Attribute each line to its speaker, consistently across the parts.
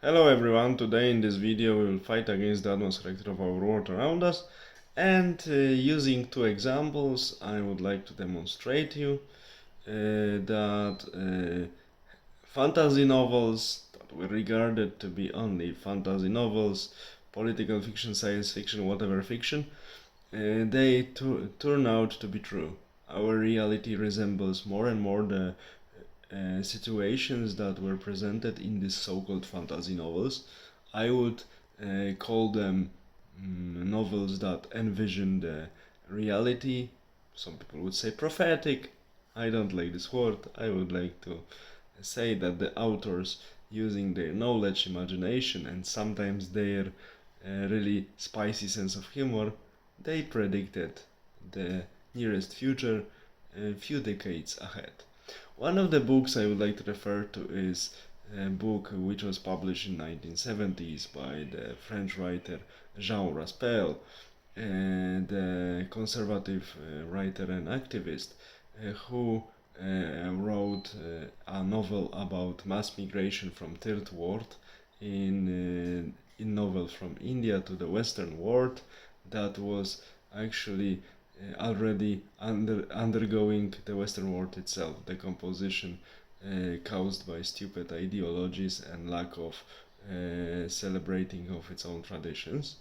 Speaker 1: Hello everyone, today in this video we will fight against the atmosphere of our world around us, and using two examples I would like to demonstrate you that fantasy novels that were regarded to be only fantasy novels, political fiction, science fiction, whatever fiction, they turn out to be true. Our reality resembles more and more the situations that were presented in these so-called fantasy novels. I would call them novels that envision the reality. Some people would say prophetic. I don't like this word. I would like to say that the authors, using their knowledge, imagination, and sometimes their really spicy sense of humor, they predicted the nearest future a few decades ahead. One of the books I would like to refer to is a book which was published in 1970s by the French writer Jean Raspail, the conservative writer and activist who wrote a novel about mass migration from third world in novel from India to the Western world that was actually already undergoing the Western world itself, decomposition caused by stupid ideologies and lack of celebrating of its own traditions.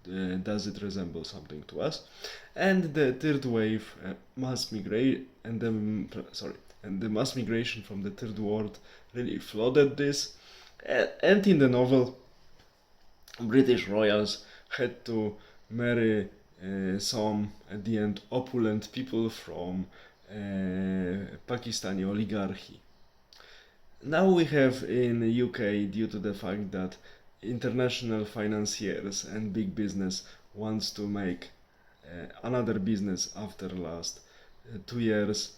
Speaker 1: Does it resemble something to us? And the third wave mass migration and the mass migration from the third world really flooded this. And in the novel, British royals had to marry some, at the end, opulent people from Pakistani oligarchy. Now we have in the UK, due to the fact that international financiers and big business wants to make another business after last 2 years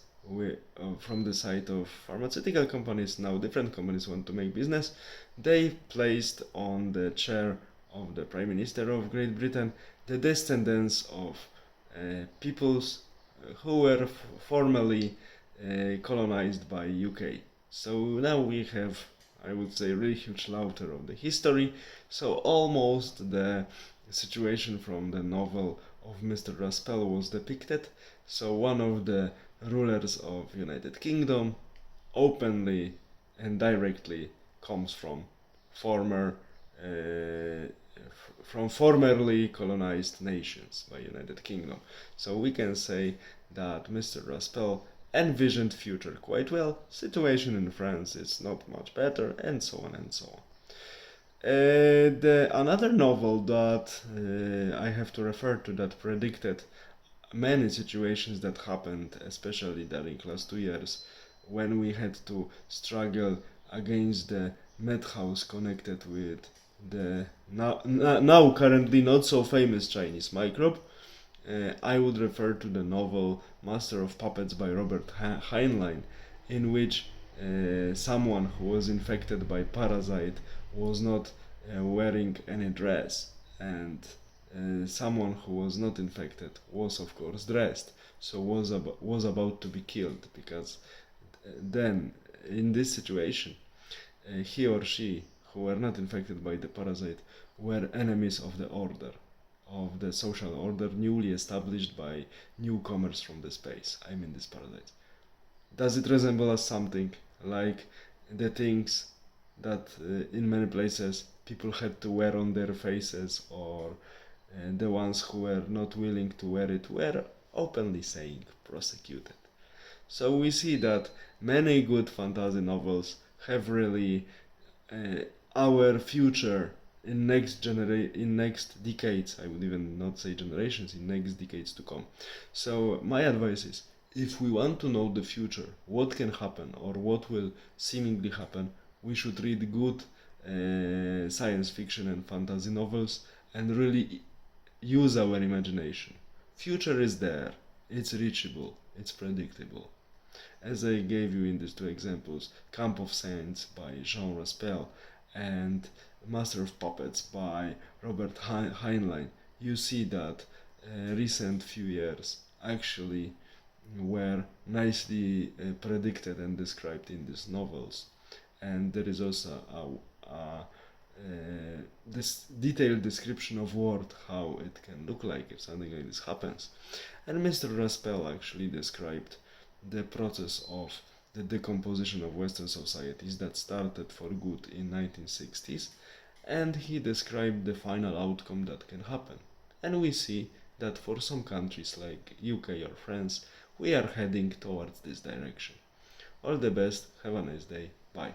Speaker 1: from the side of pharmaceutical companies. Now different companies want to make business. They placed on the chair of the Prime Minister of Great Britain the descendants of peoples who were formerly colonized by UK. So now we have, I would say, really huge slaughter of the history. So almost the situation from the novel of Mr. Raspel was depicted. So one of the rulers of United Kingdom openly and directly comes former uh, from formerly colonized nations by United Kingdom. So we can say that Mr. Raspel envisioned future quite well. Situation in France is not much better, and so on and so on. Another novel that I have to refer to that predicted many situations that happened, especially during last 2 years, when we had to struggle against the madhouse connected with the now currently not so famous Chinese microbe. I would refer to the novel Master of Puppets by Robert Heinlein, in which someone who was infected by parasite was not wearing any dress, and someone who was not infected was of course dressed, so was about to be killed, because then in this situation he or she who were not infected by the parasite were enemies of the order, of the social order newly established by newcomers from the space. I mean this parasite. Does it resemble us something like the things that in many places people had to wear on their faces, or the ones who were not willing to wear it were openly saying prosecuted? So we see that many good fantasy novels have really uh, our future in next decades. I would even not say generations, in next decades to come. So my advice is, if we want to know the future, what can happen or what will seemingly happen, we should read good science fiction and fantasy novels and really use our imagination. Future is there, it's reachable, it's predictable. As I gave you in these two examples, Camp of Saints by Jean Raspail and Master of Puppets by Robert Heinlein, you see that recent few years actually were nicely predicted and described in these novels. And there is also this detailed description of world, how it can look like if something like this happens. And Mr. Raspel actually described the process of the decomposition of Western societies that started for good in 1960s, and he described the final outcome that can happen. And we see that for some countries like UK or France, we are heading towards this direction. All the best, have a nice day, bye.